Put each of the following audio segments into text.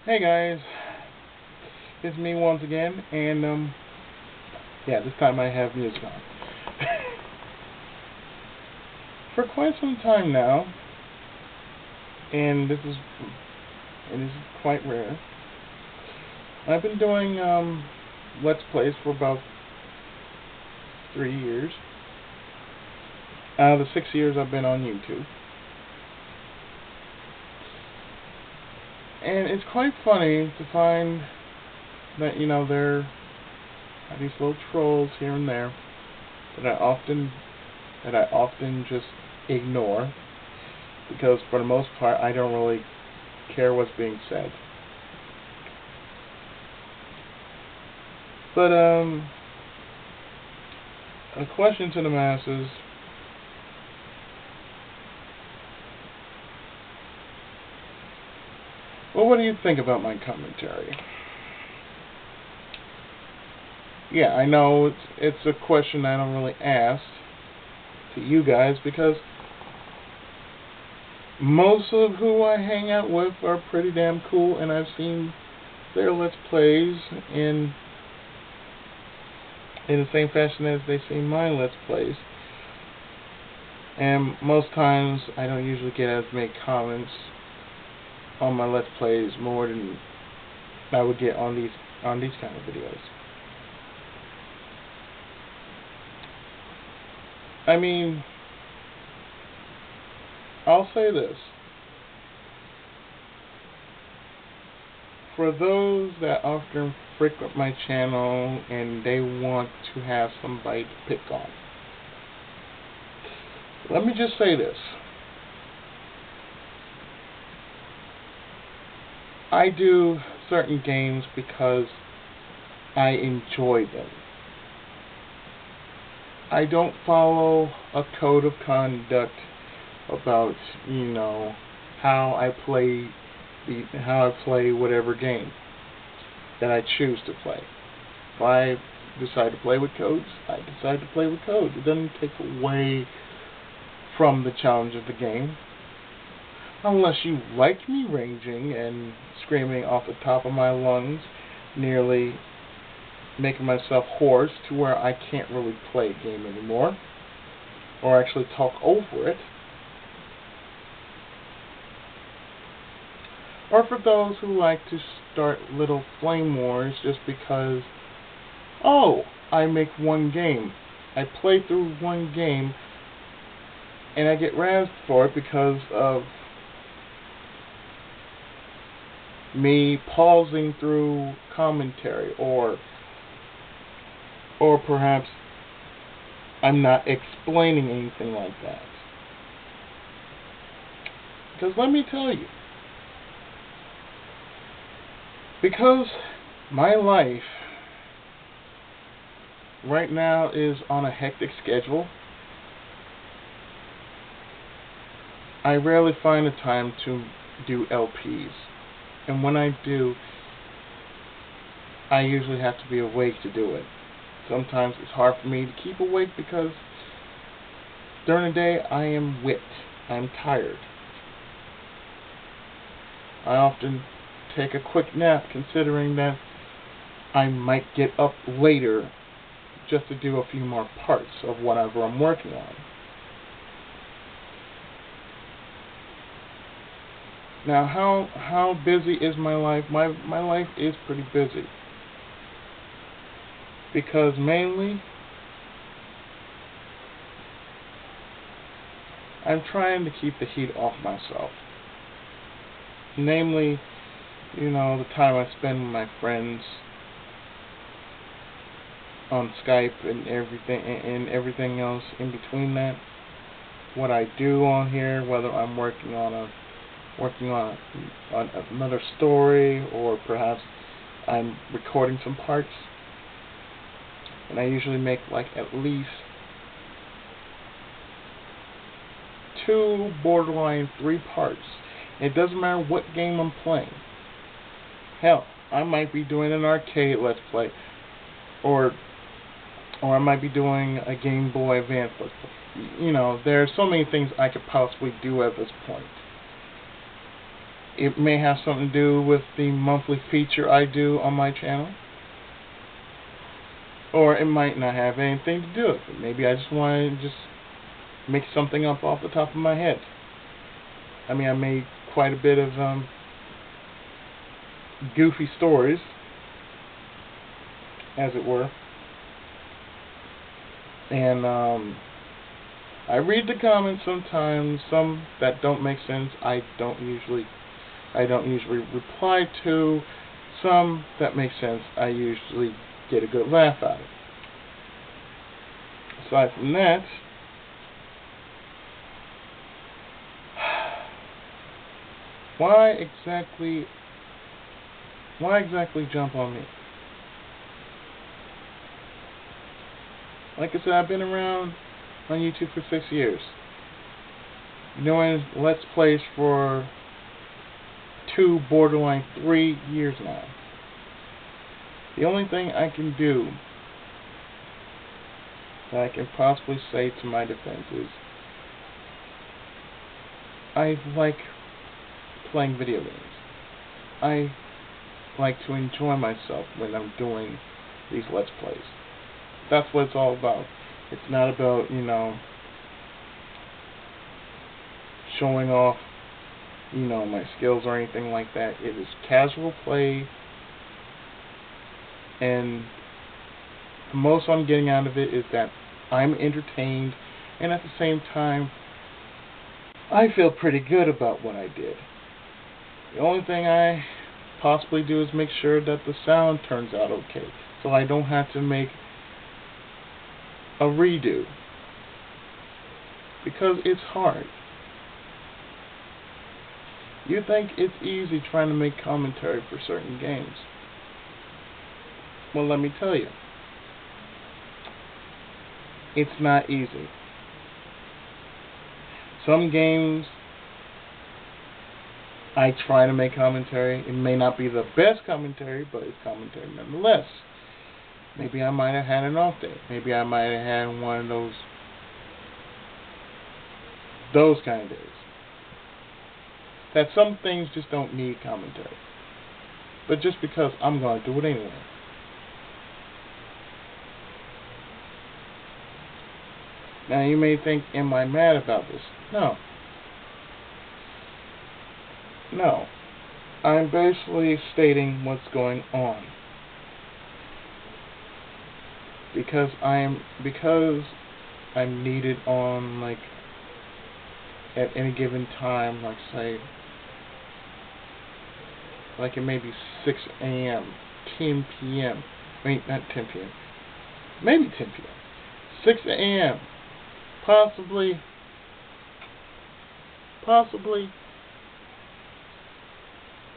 Hey guys, it's me once again, and yeah, this time I have music on. For quite some time now, and this is quite rare. I've been doing Let's Plays for about 3 years. Out of the 6 years I've been on YouTube, and it's quite funny to find that there are these little trolls here and there that I often just ignore because for the most part I don't really care what's being said. But a question to the masses: well, what do you think about my commentary? Yeah, I know it's a question I don't really ask to you guys because most of who I hang out with are pretty damn cool, and I've seen their Let's Plays in the same fashion as they see my Let's Plays. And most times I don't usually get as many comments on my Let's Plays more than I would get on these kind of videos. I mean, I'll say this. For those that often frequent my channel and they want to have somebody to pick on, let me just say this. I do certain games because I enjoy them. I don't follow a code of conduct about, how I play whatever game that I choose to play. If I decide to play with codes, I decide to play with codes. It doesn't take away from the challenge of the game. Unless you like me raging and screaming off the top of my lungs, nearly making myself hoarse to where I can't really play a game anymore, or actually talk over it. Or for those who like to start little flame wars just because, oh, I make one game, I play through one game, and I get razzed for it because of me pausing through commentary, or perhaps I'm not explaining anything like that. Because let me tell you, because my life right now is on a hectic schedule, I rarely find the time to do LPs. And when I do, I usually have to be awake to do it. Sometimes it's hard for me to keep awake because during the day I am whipped. I am tired. I often take a quick nap considering that I might get up later just to do a few more parts of whatever I'm working on. Now, how busy is my life? My life is pretty busy. Because mainly, I'm trying to keep the heat off myself. Namely, the time I spend with my friends on Skype and everything else in between that. What I do on here, whether I'm working on another story, or perhaps I'm recording some parts, and I usually make like at least 2, borderline 3 parts. It doesn't matter what game I'm playing. Hell, I might be doing an arcade Let's Play, or I might be doing a Game Boy Advance Let's Play. There are so many things I could possibly do at this point. It may have something to do with the monthly feature I do on my channel. Or it might not have anything to do with it. Maybe I just want to just make something up off the top of my head. I mean, I made quite a bit of goofy stories, as it were. And I read the comments sometimes, some that don't make sense. I don't usually reply to. Some that make sense, I usually get a good laugh out of it. Aside from that, why exactly jump on me? Like I said, I've been around on YouTube for 6 years, doing Let's Plays for 2, borderline 3 years now. The only thing I can do, that I can possibly say to my defense, is I like playing video games. I like to enjoy myself when I'm doing these Let's Plays. That's what it's all about. It's not about, showing off, my skills or anything like that. It is casual play, and the most I'm getting out of it is that I'm entertained, and at the same time, I feel pretty good about what I did. The only thing I possibly do is make sure that the sound turns out okay, so I don't have to make a redo, because it's hard. You think it's easy trying to make commentary for certain games. Well, let me tell you, it's not easy. Some games I try to make commentary. It may not be the best commentary, but it's commentary nonetheless. Maybe I might have had an off day. Maybe I might have had one of those kind of days. That some things just don't need commentary. But just because I'm going to do it anyway. Now you may think, am I mad about this? No. No. I'm basically stating what's going on. Because I'm needed on, like, at any given time, like, say, like it may be 6 a.m., 10 p.m. Wait, not 10 p.m. Maybe 10 p.m. 6 a.m. Possibly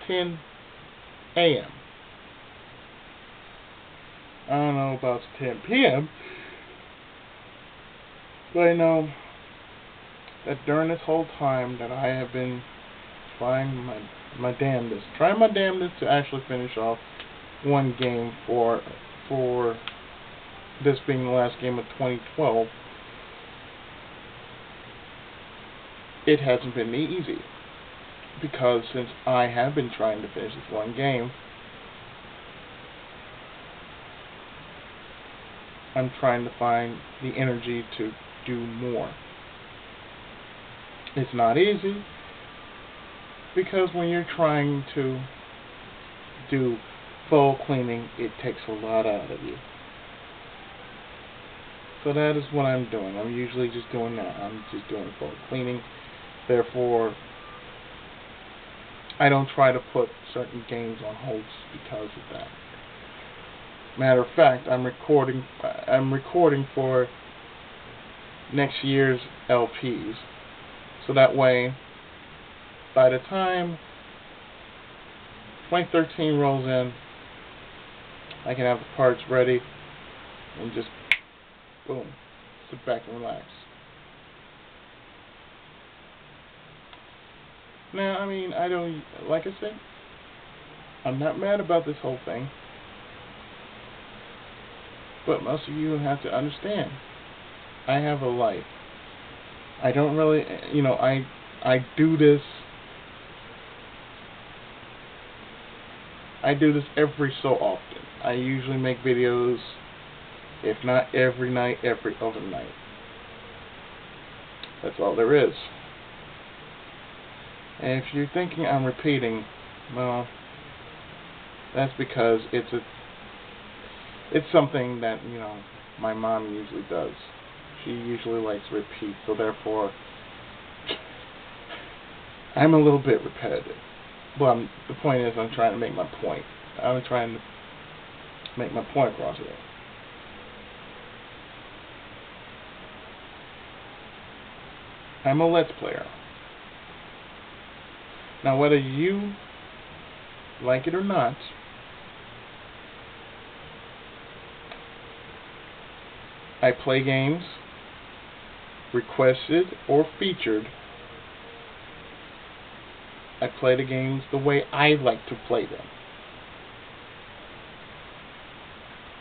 10 a.m. I don't know about 10 p.m. But I know that during this whole time that I have been trying my damnedest to actually finish off one game for this being the last game of 2012, it hasn't been easy. Because since I have been trying to finish this one game, I'm trying to find the energy to do more. It's not easy, because when you're trying to do full cleaning, it takes a lot out of you. So that is what I'm doing. I'm usually just doing that. I'm just doing full cleaning. Therefore, I don't try to put certain games on hold because of that. Matter of fact, I'm recording for next year's LPs, so that way, by the time 2013 rolls in, I can have the parts ready and just boom, sit back and relax. Now, I mean, I don't, like I said, I'm not mad about this whole thing. But most of you have to understand, I have a life. I don't really, I do this I do this every so often. I usually make videos, if not every night, every other night. That's all there is. And if you're thinking I'm repeating, well, that's because it's something that, my mom usually does. She usually likes to repeat, so therefore I'm a little bit repetitive. Well, the point is I'm trying to make my point. I'm trying to make my point across here. I'm a Let's Player. Now, whether you like it or not, I play games, requested or featured. I play the games the way I like to play them.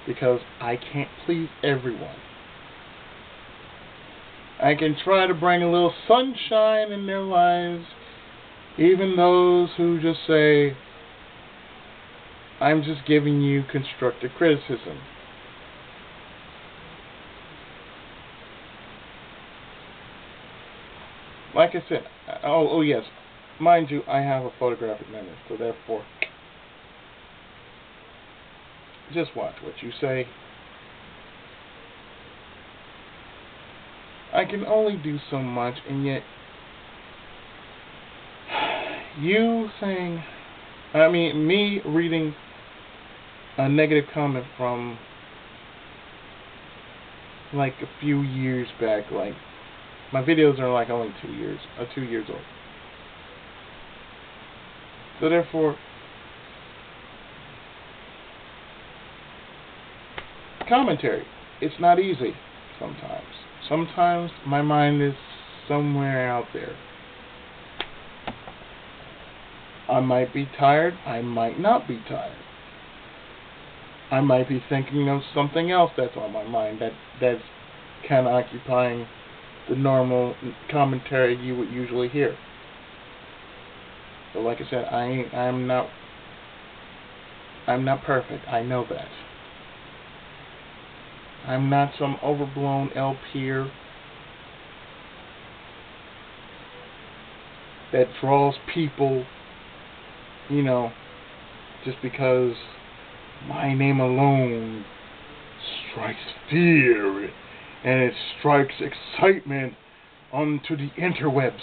Because I can't please everyone. I can try to bring a little sunshine in their lives, even those who just say, I'm just giving you constructive criticism. Like I said, oh yes, mind you, I have a photographic memory, so therefore, just watch what you say. I can only do so much, and yet, me reading a negative comment from like a few years back, like, my videos are like only 2 years old. So therefore, commentary, it's not easy sometimes. Sometimes my mind is somewhere out there. I might be tired, I might not be tired. I might be thinking of something else that's on my mind that's kind of occupying the normal commentary you would usually hear. So like I said, I'm not perfect. I know that. I'm not some overblown LPer that draws people, just because my name alone strikes fear and it strikes excitement onto the interwebs.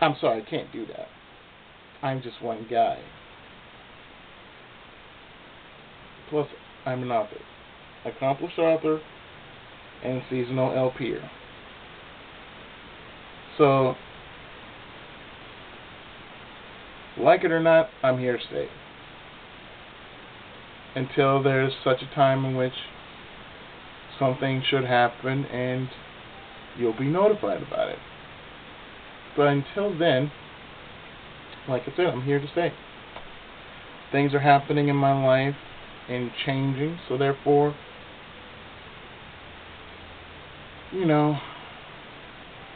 I'm sorry, I can't do that. I'm just one guy. Plus, I'm an author. Accomplished author and seasonal LPer. So, like it or not, I'm here to stay. Until there's such a time in which something should happen and you'll be notified about it. But until then, like I said, I'm here to stay. Things are happening in my life and changing, so therefore,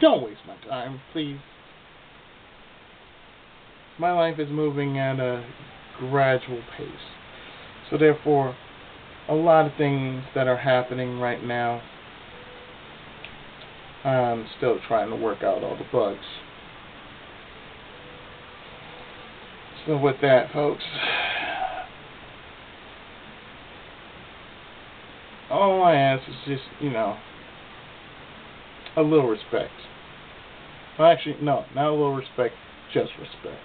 don't waste my time, please. My life is moving at a gradual pace. So therefore, a lot of things that are happening right now, I'm still trying to work out all the bugs. So with that, folks, all I ask is just, a little respect. Well, actually, no, not a little respect, just respect.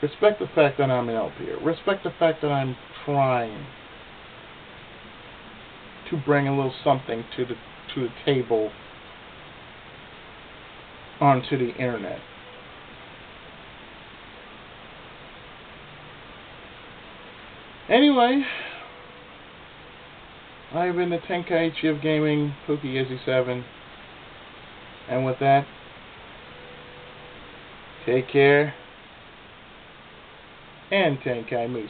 Respect the fact that I'm an LPer. Respect the fact that I'm trying to bring a little something to the table onto the internet. Anyway, I've been the Tenkaichi of Gaming, Pookie Izzy 7, and with that, take care, and Tenkai Muso.